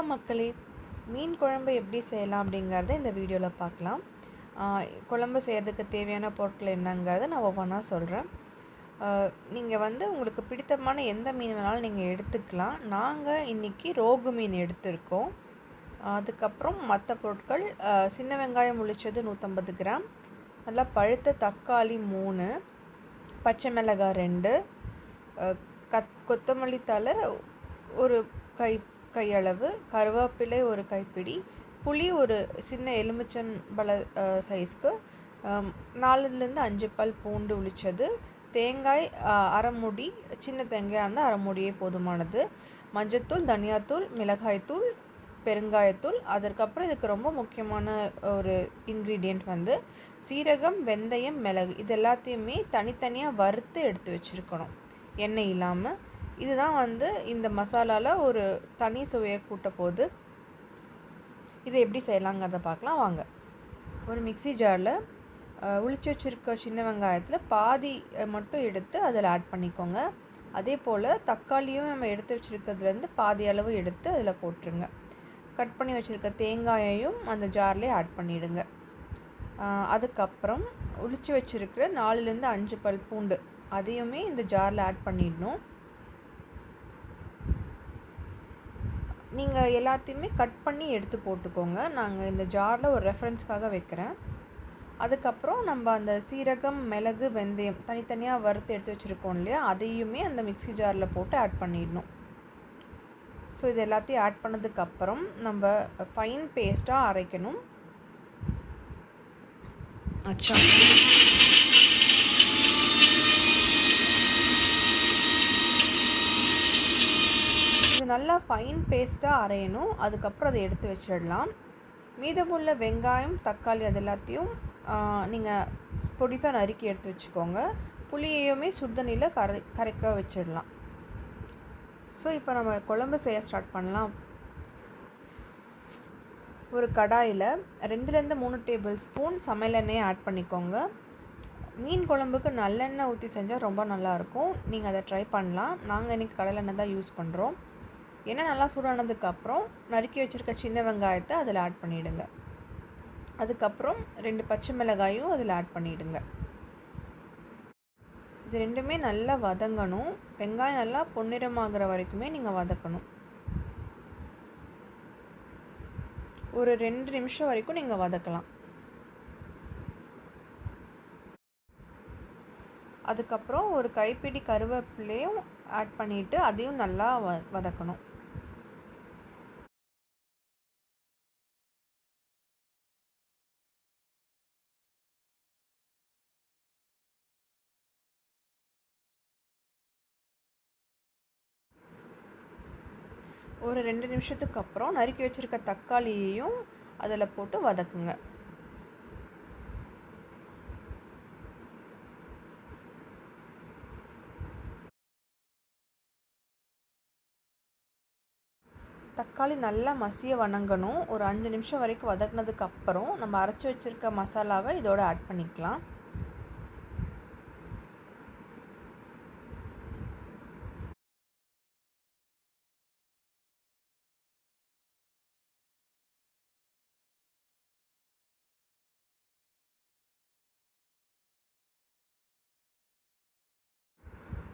வணக்கம் மக்களே. மீன் குழம்பு எப்படி செய்யலாம் அப்படிங்கிறத இந்த வீடியோவில் பார்க்கலாம். குழம்பு செய்கிறதுக்கு தேவையான பொருட்கள் என்னங்கிறத நான் ஒவ்வொன்றா சொல்கிறேன். நீங்கள் உங்களுக்கு பிடித்தமான எந்த மீன் வேணாலும் நீங்கள் எடுத்துக்கலாம். நாங்கள் இன்றைக்கி ரோகு மீன் எடுத்திருக்கோம். அதுக்கப்புறம் மற்ற பொருட்கள் சின்ன வெங்காயம் உளிச்சது 150 கிராம், நல்லா பழுத்த தக்காளி 3, பச்சை மிளகாய் 2, கொத்தமல்லி தழை ஒரு கையளவு, கருவேப்பிலை ஒரு கைப்பிடி, புளி ஒரு சின்ன எலுமிச்சம்பழ சைஸ்க்கு, 4லேருந்து 5 பல் பூண்டு உளிச்சது, தேங்காய் அரை மூடி, சின்ன தேங்காயாக இருந்தால் அரை மூடியே போதுமானது, மஞ்சத்தூள், தனியாத்தூள், மிளகாய்த்தூள், பெருங்காயத்தூள். அதற்கப்புறம் இதுக்கு ரொம்ப முக்கியமான ஒரு இன்க்ரீடியண்ட் சீரகம், வெந்தயம், மிளகு. இது எல்லாத்தையுமே தனித்தனியாக வறுத்து எடுத்து வச்சுருக்கணும், எண்ணெய் இல்லாமல். இதுதான் இந்த மசாலாவில் ஒரு தனி சுவையை கூட்ட போகுது. இதை எப்படி செய்யலாங்கிறத பார்க்கலாம் வாங்க. ஒரு மிக்சி ஜாரில் உளிச்சு வச்சுருக்க சின்ன வெங்காயத்தில் பாதி மட்டும் எடுத்து அதில் ஆட் பண்ணிக்கோங்க. அதே போல் தக்காளியும் நம்ம எடுத்து வச்சுருக்கிறதுலேருந்து பாதி அளவு எடுத்து அதில் போட்டுருங்க. கட் பண்ணி வச்சுருக்க தேங்காயையும் அந்த ஜார்லேயே ஆட் பண்ணிவிடுங்க. அதுக்கப்புறம் உளிச்சு வச்சுருக்கிற 4லேருந்து 5 பல் பூண்டு அதையுமே இந்த ஜாரில் ஆட் பண்ணிடணும். நீங்கள் எல்லாத்தையுமே கட் பண்ணி எடுத்து போட்டுக்கோங்க. நாங்கள் இந்த ஜாரில் ஒரு ரெஃபரன்ஸ்க்காக வைக்கிறேன். அதுக்கப்புறம் நம்ம அந்த சீரகம், மிளகு, வெந்தயம் தனித்தனியாக வறுத்து எடுத்து வச்சுருக்கோம் இல்லையா, அதையுமே அந்த மிக்சி ஜாரில் போட்டு ஆட் பண்ணிடணும். ஸோ இது எல்லாத்தையும் ஆட் பண்ணதுக்கப்புறம் நம்ம ஃபைன் பேஸ்ட்டாக அரைக்கணும். நல்லா ஃபைன் பேஸ்ட்டாக அரையணும். அதுக்கப்புறம் அதை எடுத்து வச்சிடலாம். மீதமுள்ள வெங்காயம், தக்காளி அது எல்லாத்தையும் நீங்கள் பொடிசாக நறுக்கி எடுத்து வச்சுக்கோங்க. புளியையுமே சுடுதண்ணியில் கரைக்க வச்சிடலாம். ஸோ இப்போ நம்ம குழம்பு செய்ய ஸ்டார்ட் பண்ணலாம். ஒரு கடாயில் 2லேருந்து 3 டேபிள் ஸ்பூன் சமையல் எண்ணெயை ஆட் பண்ணிக்கோங்க. மீன் குழம்புக்கு நல்லெண்ணெய் ஊற்றி செஞ்சால் ரொம்ப நல்லாயிருக்கும். நீங்கள் அதை ட்ரை பண்ணலாம். நாங்கள் இன்றைக்கி கடலெண்ணெய் தான் யூஸ் பண்ணுறோம். எண்ணெய் நல்லா சூடானதுக்கப்புறம் நறுக்கி வச்சுருக்க சின்ன வெங்காயத்தை அதில் ஆட் பண்ணிவிடுங்க. அதுக்கப்புறம் 2 பச்சை மிளகாயும் அதில் ஆட் பண்ணிவிடுங்க. இது ரெண்டுமே நல்லா வதங்கணும். வெங்காயம் நல்லா பொன்னிறமாகிற வரைக்குமே நீங்கள் வதக்கணும். ஒரு 2 நிமிஷம் வரைக்கும் நீங்கள் வதக்கலாம். அதுக்கப்புறம் ஒரு கைப்பிடி கருவேப்பிலையும் ஆட் பண்ணிவிட்டு அதையும் நல்லா வதக்கணும். ஒரு 2 நிமிஷத்துக்கு அப்புறம் நறுக்கி வச்சுருக்க தக்காளியையும் அதில் போட்டு வதக்குங்க. தக்காளி நல்லா மசிய வணங்கணும். ஒரு 5 நிமிஷம் வரைக்கும் வதக்குனதுக்கப்புறம் நம்ம அரைச்சி வச்சுருக்க மசாலாவை இதோடு ஆட் பண்ணிக்கலாம்.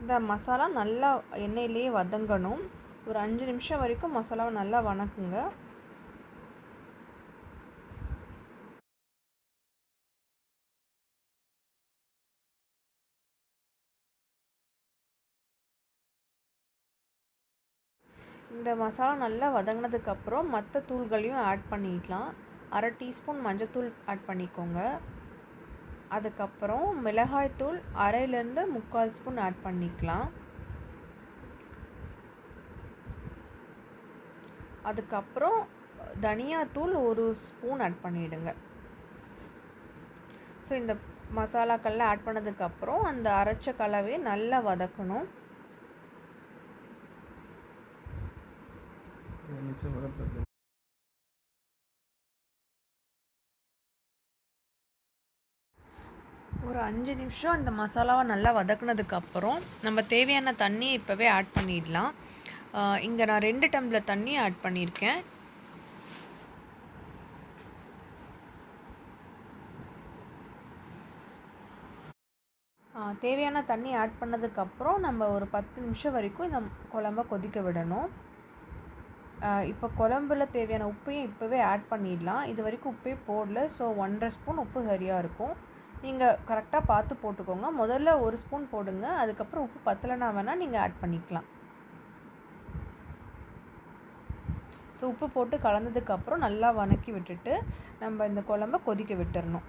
இந்த மசாலா நல்லா எண்ணெயிலேயே வதங்கணும். ஒரு 5 நிமிஷம் வரைக்கும் மசாலாவை நல்லா வணக்குங்க. இந்த மசாலா நல்லா வதங்கினதுக்கப்புறம் மற்ற தூள்களையும் ஆட் பண்ணிக்கலாம். அரை டீஸ்பூன் மஞ்சத்தூள் ஆட் பண்ணிக்கோங்க. அதுக்கப்புறம் மிளகாய்த்தூள் அரையிலேருந்து 3/4 ஸ்பூன் ஆட் பண்ணிக்கலாம். அதுக்கப்புறம் தனியாத்தூள் 1 ஸ்பூன் ஆட் பண்ணிவிடுங்க. ஸோ இந்த மசாலாக்கள்லாம் ஆட் பண்ணதுக்கப்புறம் அந்த அரைச்ச கலவையை நல்லா வதக்கணும். ஒரு 5 நிமிஷம் அந்த மசாலாவை நல்லா வதக்குனதுக்கப்புறம் நம்ம தேவையான தண்ணியை இப்போவே ஆட் பண்ணிடலாம். இங்கே நான் 2 டம்ளர் தண்ணி ஆட் பண்ணியிருக்கேன். தேவையான தண்ணி ஆட் பண்ணதுக்கப்புறம் நம்ம ஒரு 10 நிமிஷம் வரைக்கும் இந்த குழம்ப கொதிக்க விடணும். இப்போ குழம்புல தேவையான உப்பையும் இப்போவே ஆட் பண்ணிடலாம். இது வரைக்கும் உப்பே போடல. ஸோ 1.5 ஸ்பூன் உப்பு சரியாக இருக்கும். நீங்கள் கரெக்டாக பார்த்து போட்டுக்கோங்க. முதல்ல 1 ஸ்பூன் போடுங்க. அதுக்கப்புறம் உப்பு பத்தலைனா வேணால் நீங்கள் ஆட் பண்ணிக்கலாம். ஸோ உப்பு போட்டு கலந்ததுக்கப்புறம் நல்லா வதக்கி விட்டுட்டு நம்ம இந்த குழம்ப கொதிக்க விட்டுறணும்.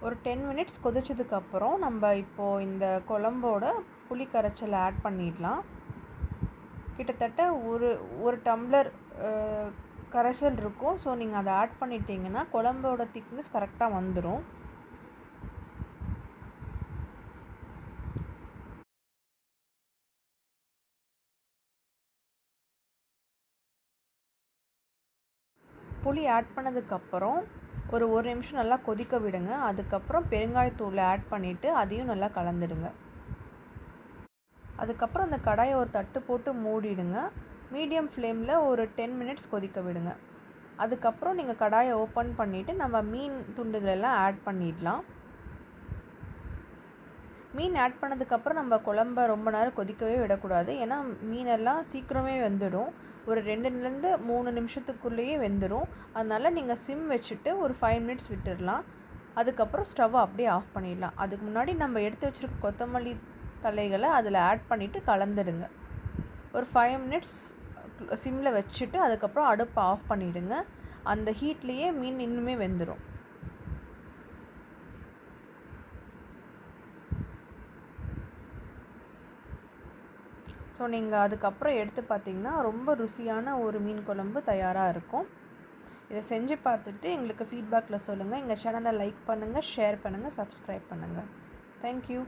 ஒரு 10 மினிட்ஸ் கொதிச்சதுக்கப்புறம் நம்ம இப்போது இந்த குழம்போட புளி கரைச்சலை ஆட் பண்ணிடலாம். கிட்டத்தட்ட ஒரு டம்ளர் கரைசல் இருக்கும். ஸோ நீங்கள் அதை ஆட் பண்ணிட்டீங்கன்னா குழம்போட திக்னஸ் கரெக்டாக வந்துடும். புளி ஆட் பண்ணதுக்கப்புறம் ஒரு நிமிஷம் நல்லா கொதிக்க விடுங்க. அதுக்கப்புறம் பெருங்காயத்தூளை ஆட் பண்ணிவிட்டு அதையும் நல்லா கலந்துடுங்க. அதுக்கப்புறம் அந்த கடாயை ஒரு தட்டு போட்டு மூடிடுங்க. மீடியம் ஃப்ளேமில் ஒரு 10 மினிட்ஸ் கொதிக்க விடுங்க. அதுக்கப்புறம் நீங்கள் கடாயை ஓப்பன் பண்ணிவிட்டு நம்ம மீன் துண்டுகளெல்லாம் ஆட் பண்ணிடலாம். மீன் ஆட் பண்ணதுக்கப்புறம் நம்ம குழம்ப ரொம்ப நேரம் கொதிக்கவே விடக்கூடாது. ஏன்னா மீனெல்லாம் சீக்கிரமே வெந்துடும். ஒரு 2லேருந்து 3 நிமிஷத்துக்குள்ளேயே வெந்துடும். அதனால் நீங்கள் சிம் வச்சுட்டு ஒரு 5 மினிட்ஸ் விட்டுடலாம். அதுக்கப்புறம் ஸ்டவ்வை அப்படியே ஆஃப் பண்ணிடலாம். அதுக்கு முன்னாடி நம்ம எடுத்து வச்சுருக்க கொத்தமல்லி தலைகளை அதில் ஆட் பண்ணிவிட்டு கலந்துடுங்க. ஒரு 5 மினிட்ஸ் சிம்மில் வச்சுட்டு அதுக்கப்புறம் அடுப்பை ஆஃப் பண்ணிவிடுங்க. அந்த ஹீட்லேயே மீன் இன்னுமே வெந்துடும். ஸோ நீங்கள் அதுக்கப்புறம் எடுத்து பார்த்திங்கன்னா ரொம்ப ருசியான ஒரு மீன் குழம்பு தயாராக இருக்கும். இதை செஞ்சு பார்த்துட்டு எங்களுக்கு ஃபீட்பேக்கில் சொல்லுங்கள். எங்கள் சேனலை லைக் பண்ணுங்கள், ஷேர் பண்ணுங்கள், சப்ஸ்கிரைப் பண்ணுங்கள். தேங்க்யூ.